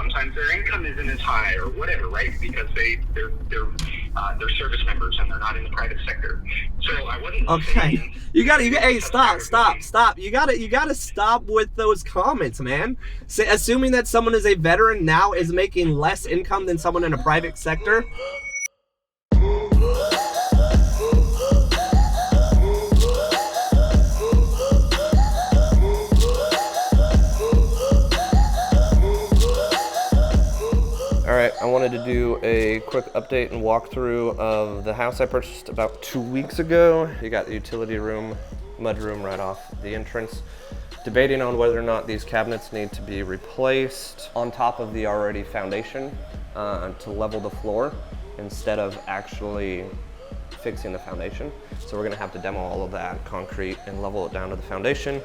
sometimes their income isn't as high or whatever, right? Because they're service members and they're not in the private sector. So I wasn't saying hey, stop. You gotta stop with those comments, man. Assuming that someone is a veteran now is making less income than someone in a private sector. All right, I wanted to do a quick update and walkthrough of the house I purchased about 2 weeks ago. You got the utility room, mudroom right off the entrance. Debating on whether or not these cabinets need to be replaced on top of the already foundation to level the floor instead of actually fixing the foundation. So we're gonna have to demo all of that concrete and level it down to the foundation.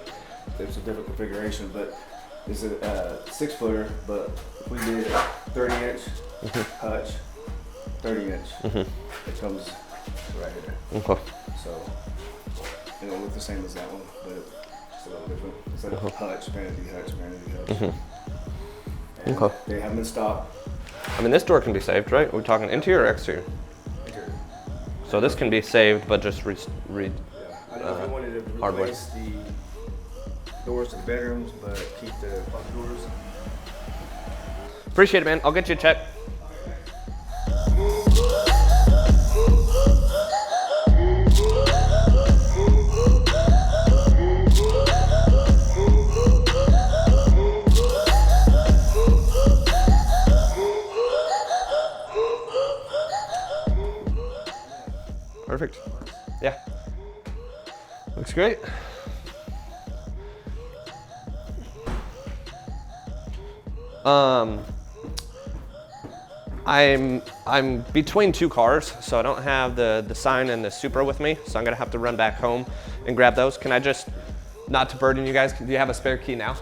There's a different configuration, but it's a 6-footer, but if we did a 30-inch hutch, 30-inch, it comes right here. Okay. So it'll look the same as that one, but it's a little different. Instead of hutch, vanity hutch. And Okay. they haven't been stopped. I mean, this door can be saved, right? Are we talking interior or exterior? Interior. So this can be saved, but just Yeah. I know if we wanted to hardware. replace the doors to the bedrooms, but keep the front doors. Appreciate it, man. I'll get you a check. Perfect. Yeah. Looks great. I'm between two cars, so I don't have the sign and the Supra with me, so I'm gonna have to run back home and grab those. Can I just, not to burden you guys, do you have a spare key now?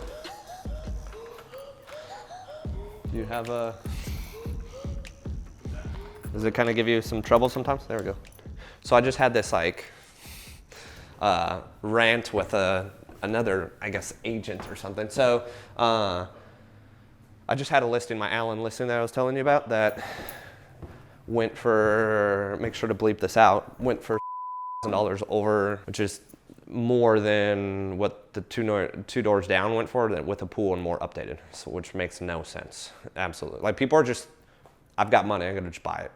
Do you have a, does it kind of give you some trouble sometimes? There we go. So I just had this like rant with another, I guess, agent or something. So I just had a listing, my Allen listing that I was telling you about, that went for, make sure to bleep this out, went for $1,000 over, which is more than what the two doors down went for, with a pool and more updated, so, which makes no sense. Absolutely. Like, people are just, I've got money, I'm gonna just buy it.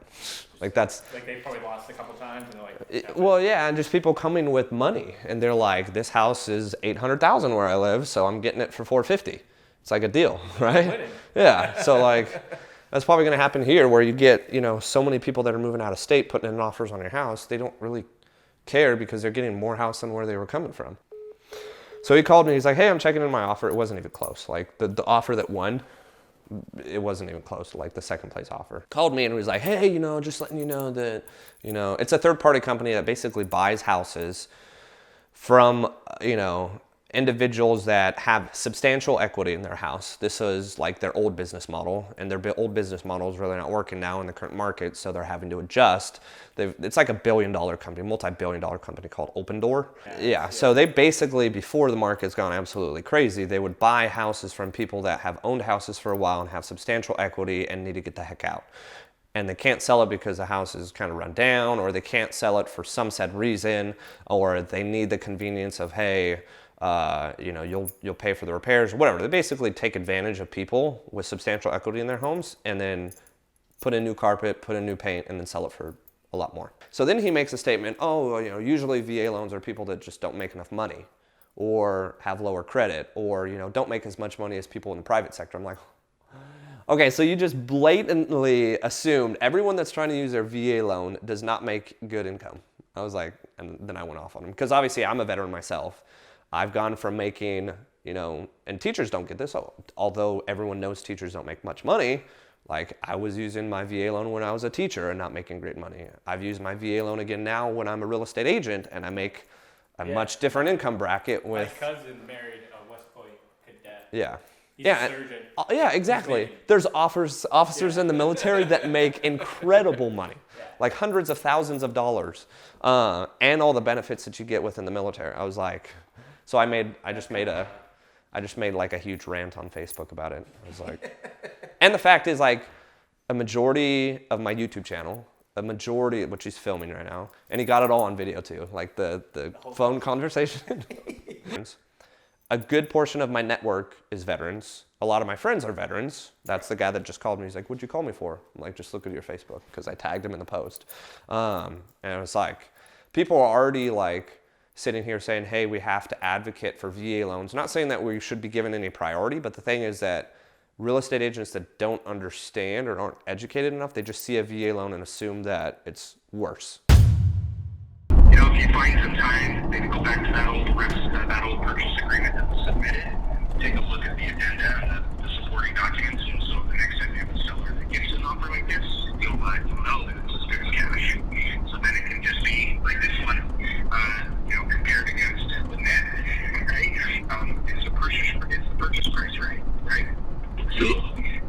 Like, that's... Like, they probably lost a couple times and they're like... Well, yeah, and just people coming with money, and they're like, this house is $800,000 where I live, so I'm getting it for $450. It's like a deal, right? Yeah, so like, that's probably gonna happen here, where you get, you know, so many people that are moving out of state putting in offers on your house, they don't really care because they're getting more house than where they were coming from. So he called me, he's like, hey, I'm checking in my offer. It wasn't even close. Like, the offer that won, it wasn't even close to like the second place offer. Called me and was like, hey, you know, just letting you know that, you know, it's a third party company that basically buys houses from, you know, individuals that have substantial equity in their house. This is like their old business model, and their old business model is really not working now in the current market, so they're having to adjust. It's like a billion-dollar company, multi-billion-dollar company called Opendoor. Yeah, so they basically, before the market's gone absolutely crazy, they would buy houses from people that have owned houses for a while and have substantial equity and need to get the heck out. And they can't sell it because the house is kind of run down, or they can't sell it for some said reason, or they need the convenience of, hey, you know, you'll pay for the repairs, whatever. They basically take advantage of people with substantial equity in their homes, and then put in new carpet, put in new paint, and then sell it for a lot more. So then he makes a statement, oh, you know, usually VA loans are people that just don't make enough money, or have lower credit, or, you know, don't make as much money as people in the private sector. I'm like, okay, so you just blatantly assumed everyone that's trying to use their VA loan does not make good income. I was like, and then I went off on him, because obviously I'm a veteran myself. I've gone from making, you know, and teachers don't get this, although everyone knows teachers don't make much money. Like, I was using my VA loan when I was a teacher and not making great money. I've used my VA loan again now when I'm a real estate agent, and I make a much different income bracket with... My cousin married a West Point cadet. Yeah. He's a surgeon. Yeah, exactly. There's officers in the military that make incredible money, like hundreds of thousands of dollars, and all the benefits that you get within the military. I was like... So I just made like a huge rant on Facebook about it. I was like, And the fact is, like, a majority of my YouTube channel, a majority of which he's filming right now, and he got it all on video too, like the phone conversation. A good portion of my network is veterans. A lot of my friends are veterans. That's the guy that just called me. He's like, "What'd you call me for?" I'm like, "Just look at your Facebook," because I tagged him in the post. And it was like, people are already like sitting here saying, "Hey, we have to advocate for VA loans." Not saying that we should be given any priority, but the thing is that real estate agents that don't understand or aren't educated enough, they just see a VA loan and assume that it's worse. You know, if you find some time, maybe go back to that old purchase agreement that was submitted. Take a look at the addenda and the supporting documents, and so the next time you have a seller that gives you an offer like this, you'll know that it's as good as cash. So then it can just be like this one, compared against the net, right? It's the purchase price, right? So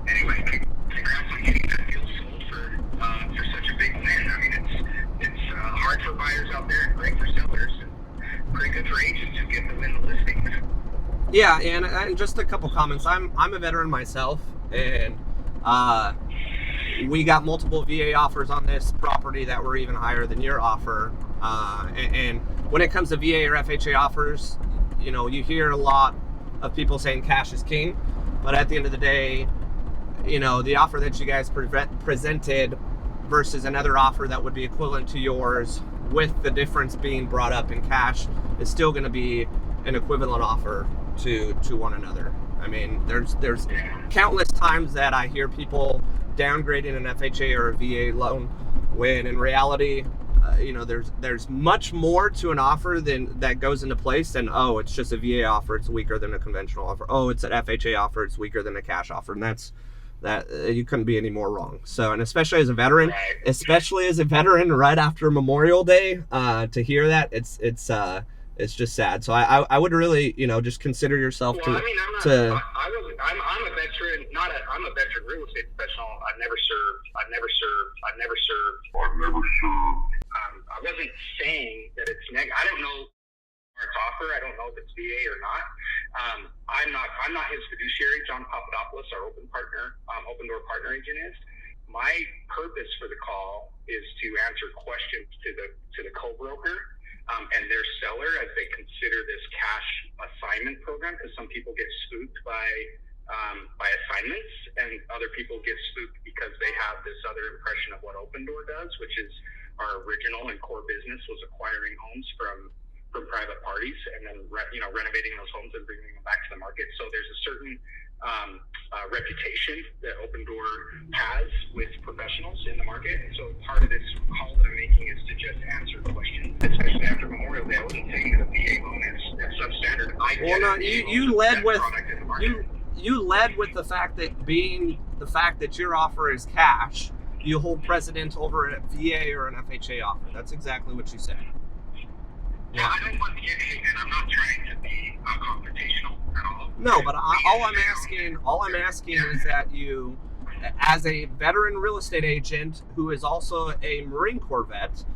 anyway, congrats on getting that deal sold for such a big win. I mean, it's hard for buyers out there and great for sellers, and pretty good for agents who get to win the listings. Yeah, and just a couple comments. I'm a veteran myself, and we got multiple VA offers on this property that were even higher than your offer. And when it comes to VA or FHA offers, you hear a lot of people saying cash is king, but at the end of the day, the offer that you guys presented versus another offer that would be equivalent to yours, with the difference being brought up in cash, is still going to be an equivalent offer to one another. I mean, there's countless times that I hear people downgrading an FHA or a VA loan, when in reality, there's much more to an offer that goes into place than, oh, it's just a VA offer, it's weaker than a conventional offer. Oh, it's an FHA offer, it's weaker than a cash offer. And that you couldn't be any more wrong. So, and especially as a veteran right after Memorial Day, to hear that, it's just sad. So I would really, just consider yourself I'm a veteran, I'm a veteran real estate professional. I've never served. I wasn't saying that it's negative. I don't know its offer. I don't know if it's VA or not. I'm not his fiduciary. John Papadopoulos, our Opendoor partner agent, is. My purpose for the call is to answer questions to the co-broker and their seller as they consider this cash assignment program, because some people get spooked by assignments, and other people get spooked because they have this other impression of what Opendoor does, which is our original and core business was acquiring homes from private parties and then renovating those homes and bringing them back to the market. So there's a certain reputation that Opendoor has with professionals in the market. And so part of this call that I'm making is to just answer questions, especially after Memorial Day. I wasn't saying that a VA loan is substandard. You led with the fact that your offer is cash, you hold precedence over a VA or an FHA offer. That's exactly what you said. Yeah, I don't want to get hate, and I'm not trying to be confrontational at all. No, but all I'm asking is that you, as a veteran real estate agent who is also a Marine Corps vet,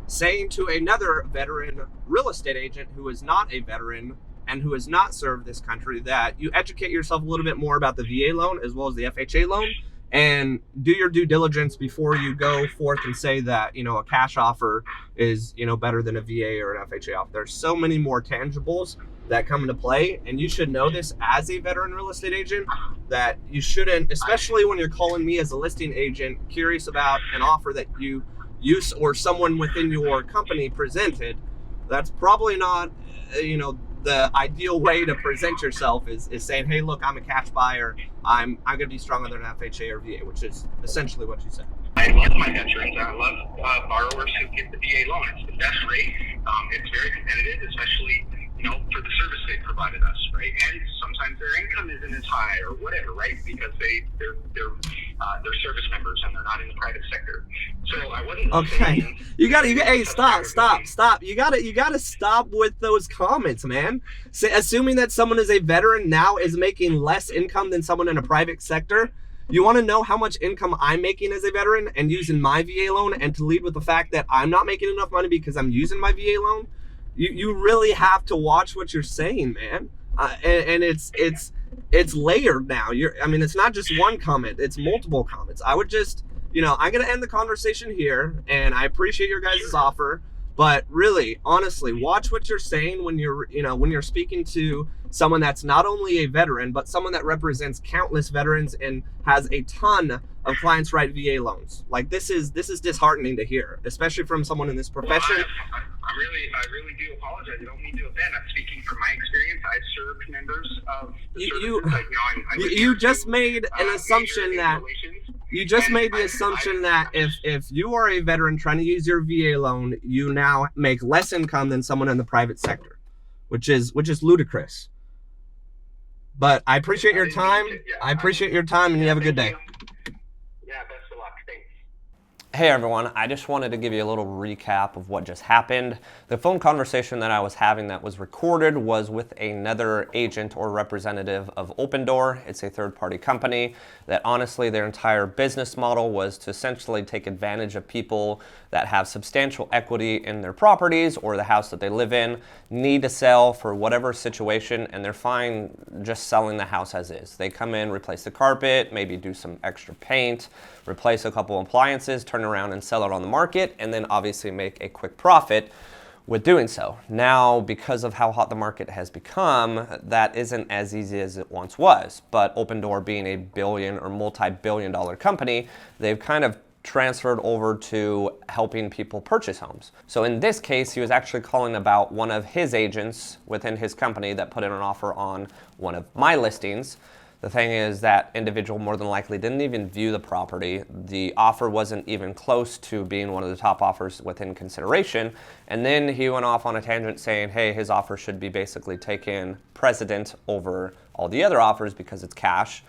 saying to another veteran real estate agent who is not a veteran and who has not served this country, that you educate yourself a little bit more about the VA loan as well as the FHA loan, and do your due diligence before you go forth and say that, a cash offer is, better than a VA or an FHA offer. There's so many more tangibles that come into play, and you should know this as a veteran real estate agent, that you shouldn't, especially when you're calling me as a listing agent, curious about an offer that you or someone within your company presented. That's probably not, the ideal way to present yourself is saying, hey, look, I'm a cash buyer. I'm going to be stronger than an FHA or VA, which is essentially what you said. I love my veterans. I love borrowers who get the VA loan. It's the best rate. It's very competitive, especially, for the service they provided us, right? And sometimes their income isn't as high or whatever, right? Because they're service members and they're not in the private sector. So I wasn't saying, hey, stop. You gotta stop with those comments, man. Assuming that someone is a veteran now is making less income than someone in a private sector. You want to know how much income I'm making as a veteran and using my VA loan, and to lead with the fact that I'm not making enough money because I'm using my VA loan? You really have to watch what you're saying, man. And it's it's layered now. I mean, it's not just one comment, it's multiple comments. I would just, I'm going to end the conversation here, and I appreciate your guys' offer, but really, honestly, watch what you're saying when you're speaking to someone that's not only a veteran, but someone that represents countless veterans and has a ton of clients write VA loans. Like, this is disheartening to hear, especially from someone in this profession. Well, I really do apologize. I don't mean to offend. I'm speaking from my experience. I've served members of the services. You just made an assumption that you just made the assumption that if you are a veteran trying to use your VA loan, you now make less income than someone in the private sector, which is ludicrous. But I appreciate your time. I appreciate your time, and you have a good day. Yeah, best of luck. Thanks. Hey everyone, I just wanted to give you a little recap of what just happened. The phone conversation that I was having that was recorded was with another agent or representative of Opendoor. It's a third-party company that honestly their entire business model was to essentially take advantage of people that have substantial equity in their properties or the house that they live in, need to sell for whatever situation, and they're fine just selling the house as is. They come in, replace the carpet, maybe do some extra paint, replace a couple appliances, turn around and sell it on the market, and then obviously make a quick profit with doing so. Now, because of how hot the market has become, that isn't as easy as it once was. But Opendoor being a billion or multi-billion dollar company, they've kind of transferred over to helping people purchase homes. So in this case, he was actually calling about one of his agents within his company that put in an offer on one of my listings. The thing is that individual more than likely didn't even view the property. The offer wasn't even close to being one of the top offers within consideration. And then he went off on a tangent saying, hey, his offer should be basically taken precedent over all the other offers because it's cash.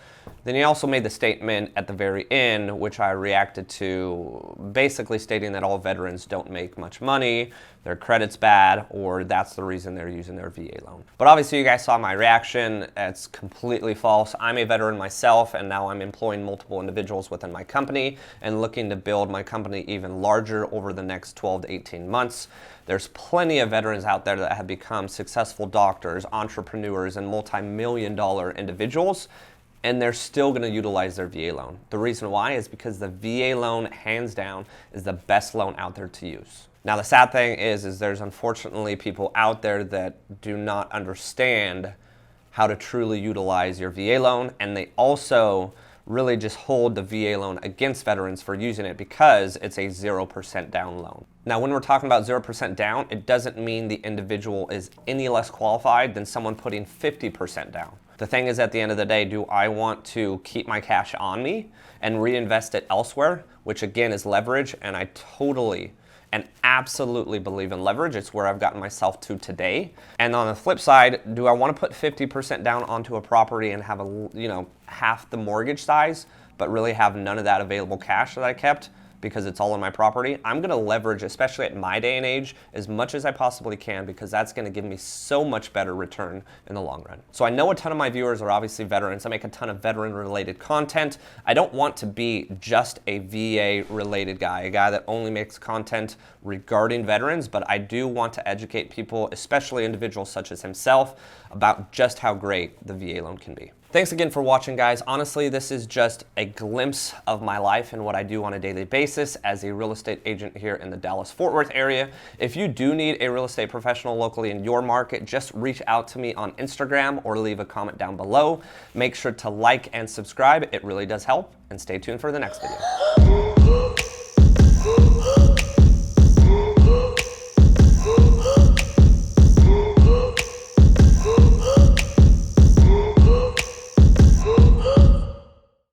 Then he also made the statement at the very end, which I reacted to, basically stating that all veterans don't make much money, their credit's bad, or that's the reason they're using their VA loan. But obviously you guys saw my reaction. It's completely false. I'm a veteran myself, and now I'm employing multiple individuals within my company and looking to build my company even larger over the next 12 to 18 months. There's plenty of veterans out there that have become successful doctors, entrepreneurs, and multi-million-dollar individuals, and they're still going to utilize their VA loan. The reason why is because the VA loan, hands down, is the best loan out there to use. Now, the sad thing is there's unfortunately people out there that do not understand how to truly utilize your VA loan, and they also really just hold the VA loan against veterans for using it because it's a 0% down loan. Now, when we're talking about 0% down, it doesn't mean the individual is any less qualified than someone putting 50% down. The thing is, at the end of the day, do I want to keep my cash on me and reinvest it elsewhere, which again is leverage, and I totally and absolutely believe in leverage. It's where I've gotten myself to today. And on the flip side, do I want to put 50% down onto a property and have half the mortgage size, but really have none of that available cash that I kept because it's all in my property? I'm gonna leverage, especially at my day and age, as much as I possibly can, because that's gonna give me so much better return in the long run. So I know a ton of my viewers are obviously veterans. I make a ton of veteran related content. I don't want to be just a VA related guy, a guy that only makes content regarding veterans, but I do want to educate people, especially individuals such as himself, about just how great the VA loan can be. Thanks again for watching, guys. Honestly, this is just a glimpse of my life and what I do on a daily basis as a real estate agent here in the Dallas-Fort Worth area. If you do need a real estate professional locally in your market, just reach out to me on Instagram or leave a comment down below. Make sure to like and subscribe. It really does help, and stay tuned for the next video.